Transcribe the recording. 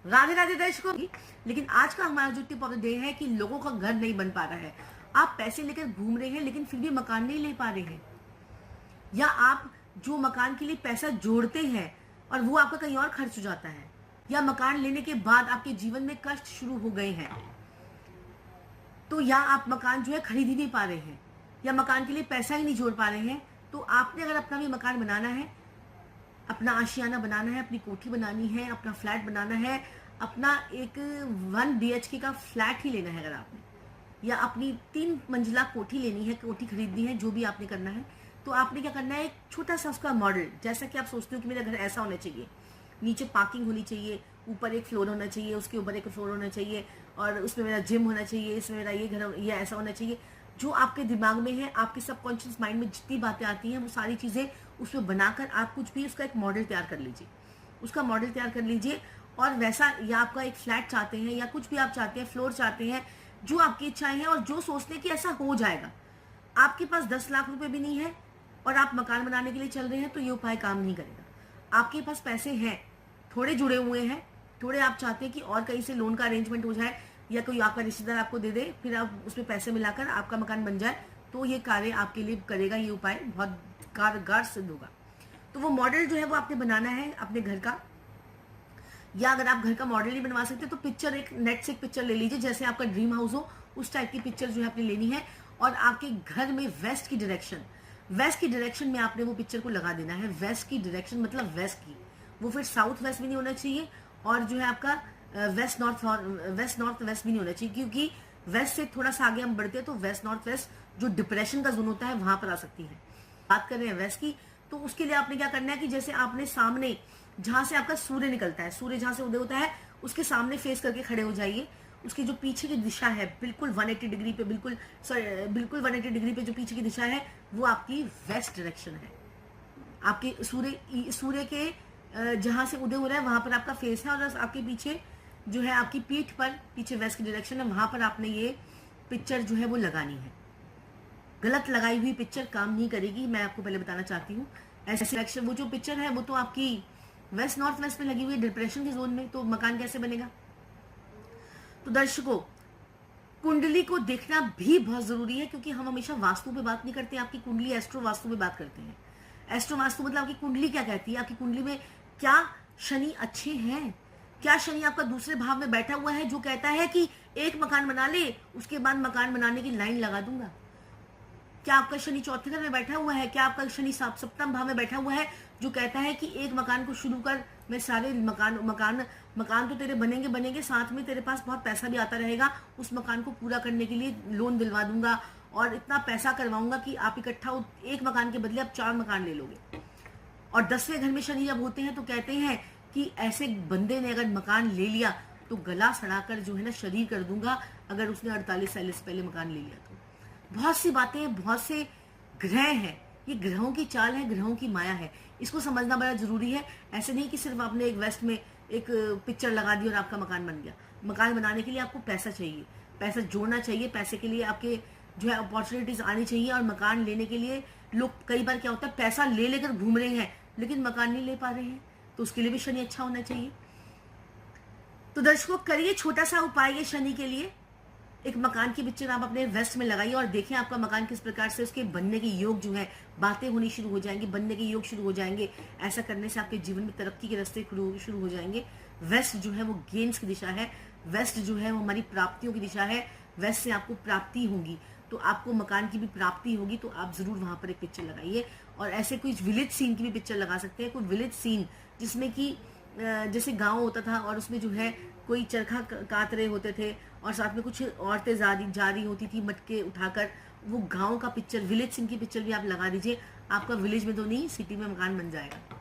राधे राधे दर्शकों। लेकिन आज का हमारा जो टिप ऑफ द डे है कि लोगों का घर नहीं बन पा रहा है। आप पैसे लेकर घूम रहे हैं लेकिन फिर भी मकान नहीं ले पा रहे हैं, या आप जो मकान के लिए पैसा जोड़ते हैं और वो आपका कहीं और खर्च हो जाता है, या मकान लेने के बाद आपके जीवन में कष्ट शुरू हो गए हैं, तो या आप मकान जो है खरीद ही नहीं पा रहे हैं, या मकान के लिए पैसा ही नहीं जोड़ पा रहे हैं। तो आपने अगर अपना भी मकान बनाना है, अपना आशियाना बनाना है, अपनी कोठी बनानी है, अपना फ्लैट बनाना है, अपना एक 1 BHK का फ्लैट ही लेना है अगर आपने, या अपनी 3 मंजिला कोठी लेनी है, कोठी खरीदनी है, जो भी आपने करना है, तो आपने क्या करना है, एक छोटा सा उसका मॉडल, जैसा कि आप सोचते हो कि मेरा घर ऐसा होना चाहिए, नीचे पार्किंग होनी चाहिए, ऊपर एक फ्लोर होना चाहिए, उसके ऊपर एक फ्लोर होना चाहिए, और उसमें मेरा जिम होना चाहिए, इसमें मेरा ये घर, ये ऐसा होना चाहिए। जो आपके दिमाग में है, आपके सबकॉन्शियस माइंड में जितनी बातें आती हैं, वो सारी चीज़ें उसमें बनाकर आप कुछ भी उसका एक मॉडल तैयार कर लीजिए, उसका मॉडल तैयार कर लीजिए। और वैसा, या आपका एक फ्लैट चाहते हैं, या कुछ भी आप चाहते हैं, फ्लोर चाहते हैं, जो आपकी इच्छाएं हैं और जो सोचते हैं कि ऐसा हो जाएगा। आपके पास 10 लाख रुपए भी नहीं है और आप मकान बनाने के लिए चल रहे हैं, तो ये उपाय काम नहीं करेगा। आपके पास पैसे हैं, थोड़े जुड़े हुए हैं, थोड़े आप चाहते हैं कि और कहीं से लोन का अरेंजमेंट हो जाए, या कोई आपका रिश्तेदार आपको दे दे, फिर आप उसमें पैसे मिलाकर आपका मकान बन जाए, तो ये कार्य आपके लिए करेगा, ये उपाय बहुत कारगर सिद्ध होगा। तो वो मॉडल जो है वो आपने बनाना है अपने घर का, या अगर आप घर का मॉडल नहीं बनवा सकते तो पिक्चर, एक नेट से एक पिक्चर ले लीजिए, जैसे आपका ड्रीम हाउस हो उस टाइप की पिक्चर जो है आपने लेनी है, और आपके घर में वेस्ट की डायरेक्शन में आपने वो पिक्चर को लगा देना है। वेस्ट की डायरेक्शन मतलब वेस्ट की, वो फिर साउथ वेस्ट भी नहीं होना चाहिए, और जो है आपका वेस्ट नॉर्थ वेस्ट भी नहीं होना चाहिए, क्योंकि वेस्ट से थोड़ा सा आगे हम बढ़ते हैं तो वेस्ट नॉर्थ वेस्ट जो डिप्रेशन का जोन होता है वहां पर आ सकती है। बात कर रहे हैं वेस्ट की, तो उसके लिए आपने क्या करना है कि जैसे आपने सामने जहां से आपका सूर्य निकलता है, सूर्य जहां से उदय होता है उसके सामने फेस करके खड़े हो जाइए। उसकी जो पीछे की दिशा है बिल्कुल 180 डिग्री पे, बिल्कुल 180 डिग्री पे जो पीछे की दिशा है वो आपकी वेस्ट डायरेक्शन है। आपके सूर्य के जहां से उदय हो रहा है वहां पर आपका फेस है, और आपके पीछे जो है, आपकी पीठ पर पीछे वेस्ट की डायरेक्शन है, वहां पर आपने ये पिक्चर जो है वो लगानी है। गलत लगाई हुई पिक्चर काम नहीं करेगी, मैं आपको पहले बताना चाहती हूँ। ऐसे डायरेक्शन, वो जो पिक्चर है वो तो आपकी वेस्ट नॉर्थ वेस्ट में लगी हुई है, डिप्रेशन के जोन में, तो मकान कैसे बनेगा। तो दर्शकों, कुंडली को देखना भी बहुत जरूरी है, क्योंकि हम हमेशा वास्तु पे बात नहीं करते, आपकी कुंडली एस्ट्रो वास्तु पे बात करते हैं। एस्ट्रो वास्तु मतलब आपकी कुंडली क्या कहती है, आपकी कुंडली में क्या शनि अच्छे हैं, क्या शनि आपका दूसरे भाव में बैठा हुआ है जो कहता है कि एक मकान बना ले, उसके बाद मकान बनाने की लाइन लगा दूंगा। क्या आपका शनि चौथे घर में बैठा हुआ है, क्या आपका शनि सप्तम भाव में बैठा हुआ है जो कहता है कि एक मकान को शुरू कर, मैं सारे मकान तो तेरे बनेंगे, साथ में तेरे पास बहुत पैसा भी आता रहेगा, उस मकान को पूरा करने के लिए लोन दिलवा दूंगा और इतना पैसा करवाऊंगा कि आप इकट्ठा एक मकान के बदले आप 4 मकान ले लोगे। और 10वें घर में शनि जब होते हैं तो कहते हैं कि ऐसे बंदे ने अगर मकान ले लिया तो गला सड़ाकर जो है ना शरीर कर दूंगा, अगर उसने 48 साल से पहले मकान ले लिया तो। बहुत सी बातें, बहुत से ग्रह हैं, ये ग्रहों की चाल है, ग्रहों की माया है, इसको समझना बड़ा जरूरी है। ऐसे नहीं कि सिर्फ आपने एक वेस्ट में एक पिक्चर लगा दी और आपका मकान बन गया। मकान बनाने के लिए आपको पैसा चाहिए, पैसा जोड़ना चाहिए, पैसे के लिए आपके जो है अपॉर्चुनिटीज आनी चाहिए। और मकान लेने के लिए लोग कई बार क्या होता है, पैसा ले लेकर घूम रहे हैं लेकिन मकान नहीं ले पा रहे हैं, तो उसके लिए भी शनि अच्छा होना चाहिए। तो दर्शकों, करिए छोटा सा उपाय ये शनि के लिए, एक मकान की पिक्चर आप अपने वेस्ट में लगाइए और देखें आपका मकान किस प्रकार से उसके बनने के योग जो है, बातें होनी शुरू हो जाएंगी, बनने के योग शुरू हो जाएंगे। ऐसा करने से आपके जीवन में तरक्की के रास्ते शुरू हो जाएंगे। वेस्ट जो है वो गेन्स की दिशा है, वेस्ट जो है वो हमारी प्राप्तियों की दिशा है, वेस्ट से आपको प्राप्ति होगी, तो आपको मकान की भी प्राप्ति होगी, तो आप जरूर वहां पर एक पिक्चर लगाइए। और ऐसे कोई विलेज सीन की भी पिक्चर लगा सकते हैं, कोई विलेज सीन जिसमें कि जैसे गांव होता था और उसमें जो है कोई चरखा काट रहे होते थे और साथ में कुछ औरतें जा रही होती थी मटके उठाकर, वो गांव का पिक्चर, विलेज सीन की पिक्चर भी आप लगा दीजिए। आपका विलेज में तो नहीं, सिटी में मकान बन जाएगा।